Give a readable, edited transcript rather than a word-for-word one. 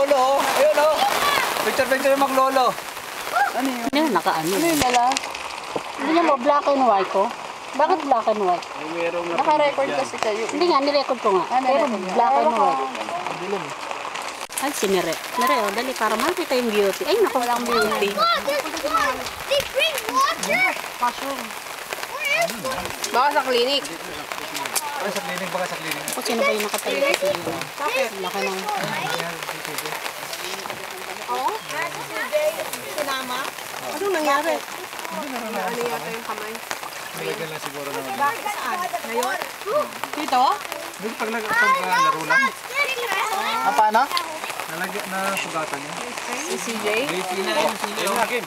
maglolo, oh. Ayun, oh. Picture yung maglolo. Ano yun? Ano, nakaano. Ano yun nala? Hindi niya mo black and white ko. Bakit black and white? Naka-record kasi kayo. Hindi nga, nirecord ko nga. Pero black and white. Ay, si Nere. Nere, oh, dali para makita yung beauty. Ay, naku, walang beauty. They bring water. Baka sa clinic. Baka sa clinic, baka sa clinic. Ako, sino ba yung nakatayo sa clinic? Bakit? Laki ng... Oo? Sinama? Anong nangyari? Ano yata yung kamay? Nalagyan lang siguro naman. Bakit saan? Ngayon? Dito? Hindi pag laro lang. Paano? Nalagyan na sugatan niya. Si CJ? Ayun na, Kim.